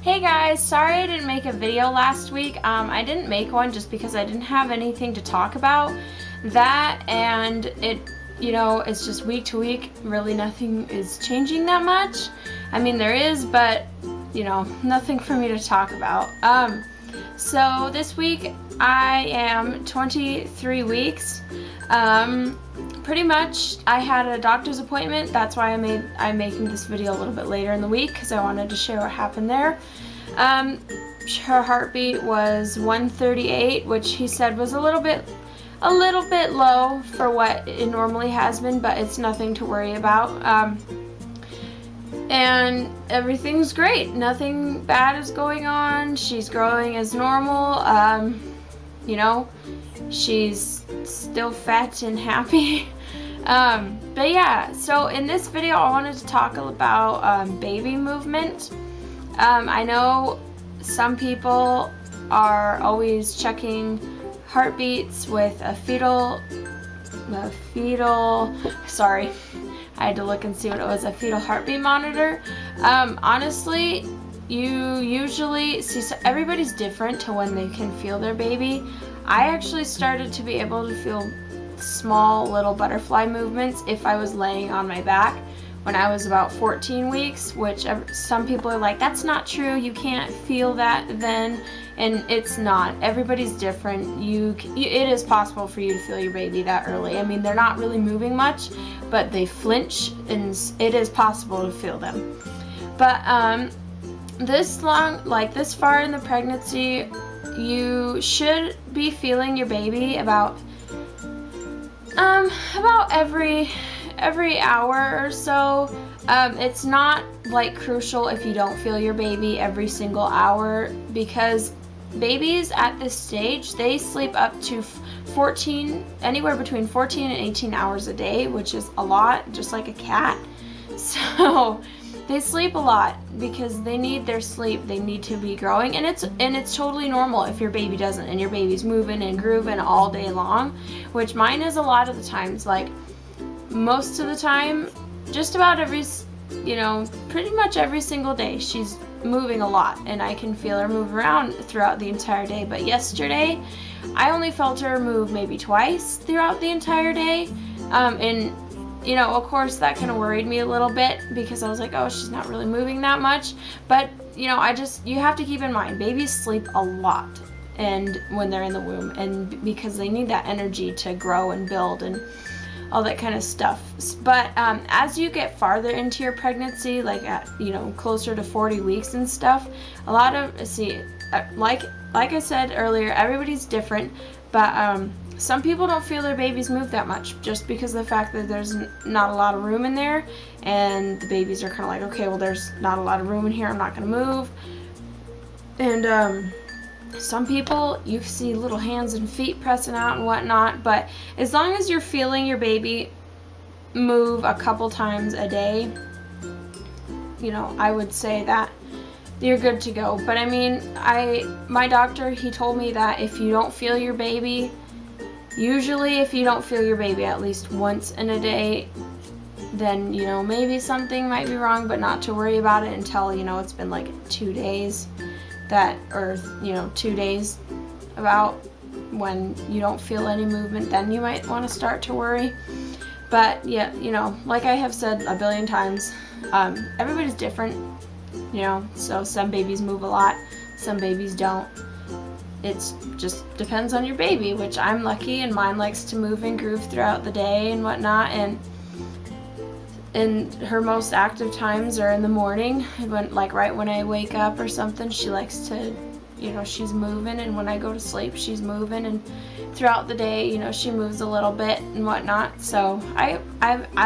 Hey guys, sorry I didn't make a video last week. I didn't make one just because I didn't have anything to talk about. That and it's just week to week. Really nothing is changing that much. I mean, there is, but nothing for me to talk about. So this week I am 23 weeks. Pretty much I had a doctor's appointment. That's why I'm making this video a little bit later in the week, because I wanted to share what happened there. Her heartbeat was 138, which he said was a little bit low for what it normally has been, but it's nothing to worry about. And everything's great. Nothing bad is going on. She's growing as normal. She's still fat and happy. But yeah, so in this video I wanted to talk about baby movement. I know some people are always checking heartbeats with a fetal, sorry, I had to look and see what it was, a fetal heartbeat monitor. Honestly, you usually see, so everybody's different to when they can feel their baby. I actually started to be able to feel small little butterfly movements if I was laying on my back when I was about 14 weeks, which some people are like, that's not true, you can't feel that then, and it's not. Everybody's different. It is possible for you to feel your baby that early. I mean, they're not really moving much, but they flinch, and it is possible to feel them. But this far in the pregnancy, you should be feeling your baby about every hour or so. It's not like crucial if you don't feel your baby every single hour, because babies at this stage, they sleep up to anywhere between 14 and 18 hours a day, which is a lot, just like a cat. So they sleep a lot because they need their sleep. They need to be growing, and it's totally normal if your baby doesn't, and your baby's moving and grooving all day long, which mine is a lot of the times. Like most of the time, just about pretty much every single day, she's moving a lot, and I can feel her move around throughout the entire day. But yesterday, I only felt her move maybe twice throughout the entire day, and of course that kind of worried me a little bit, because I was like, oh, she's not really moving that much. But you have to keep in mind, babies sleep a lot and when they're in the womb, and because they need that energy to grow and build and all that kind of stuff. But as you get farther into your pregnancy, like at closer to 40 weeks and stuff, a lot of like I said earlier, everybody's different, but some people don't feel their babies move that much, just because of the fact that there's not a lot of room in there, and the babies are kind of like, okay, well, there's not a lot of room in here, I'm not going to move. And some people, you see little hands and feet pressing out and whatnot, but as long as you're feeling your baby move a couple times a day, I would say that you're good to go. But I mean, my doctor, he told me that if you don't feel your baby, usually if you don't feel your baby at least once in a day, then maybe something might be wrong, but not to worry about it until it's been like 2 days, 2 days about when you don't feel any movement, then you might want to start to worry. But yeah, like I have said a billion times, everybody's different, so some babies move a lot, some babies don't. It just depends on your baby, which I'm lucky, and mine likes to move and groove throughout the day and whatnot, and her most active times are in the morning, right when I wake up or something. She likes to, she's moving, and when I go to sleep, she's moving, and throughout the day, she moves a little bit and whatnot. So I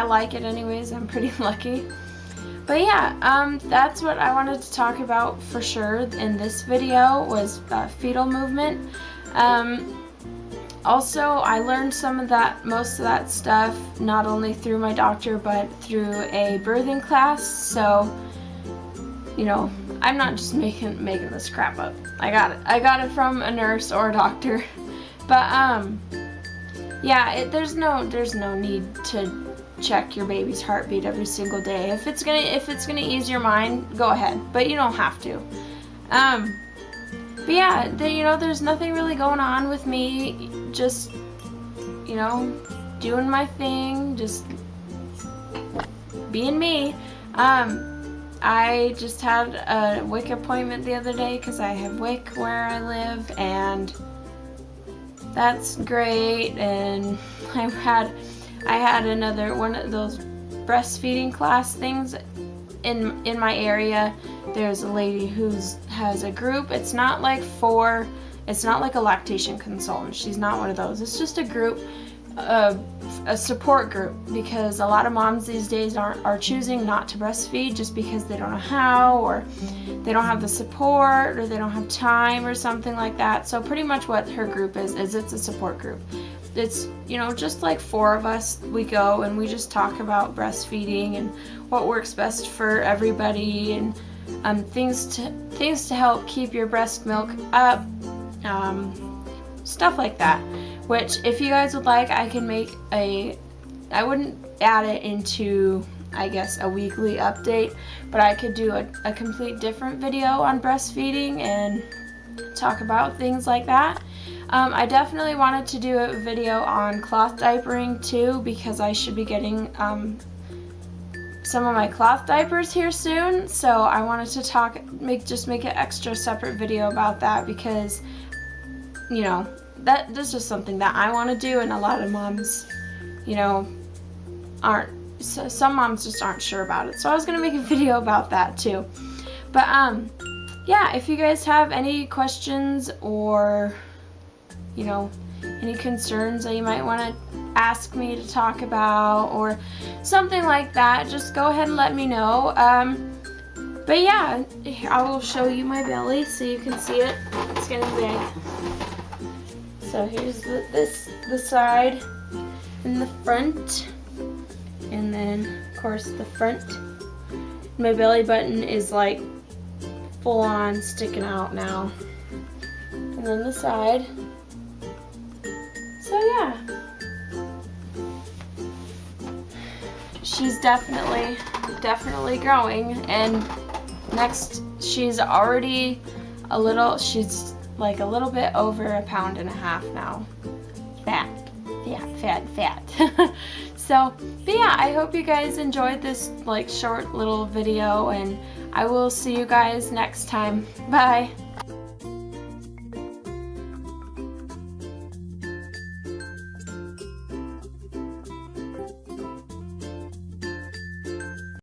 like it anyways. I'm pretty lucky. But yeah, that's what I wanted to talk about for sure in this video, was fetal movement. Also, I learned most of that stuff, not only through my doctor, but through a birthing class. So, I'm not just making this crap up. I got it from a nurse or a doctor. But yeah, there's no need to check your baby's heartbeat every single day. If it's gonna ease your mind, go ahead, but you don't have to. But yeah, there's nothing really going on with me. Just, doing my thing, just being me. I just had a WIC appointment the other day because I have WIC where I live, and that's great. And I had another one of those breastfeeding class things in my area. There's a lady has a group. It's not like a lactation consultant. She's not one of those. It's just a group, a support group, because a lot of moms these days are choosing not to breastfeed just because they don't know how, or they don't have the support, or they don't have time, or something like that. So pretty much what her group is it's a support group. It's just like 4 of us. We go and we just talk about breastfeeding and what works best for everybody, and things to help keep your breast milk up, stuff like that. Which, if you guys would like, I can make I wouldn't add it into, I guess, a weekly update, but I could do a complete different video on breastfeeding and talk about things like that. I definitely wanted to do a video on cloth diapering too, because I should be getting some of my cloth diapers here soon. So I wanted to make an extra separate video about that, because that's just something that I want to do, and a lot of moms, some moms just aren't sure about it. So I was gonna make a video about that too. But yeah, if you guys have any questions or any concerns that you might want to ask me to talk about or something like that, just go ahead and let me know. But yeah, I will show you my belly so you can see it. It's getting big. So here's the side and the front, and then of course the front. My belly button is like full on sticking out now, and then the side. So yeah, she's definitely growing, and next she's already she's like a little bit over 1.5 pounds now. Fat. So, but yeah, I hope you guys enjoyed this like short little video, and I will see you guys next time. Bye.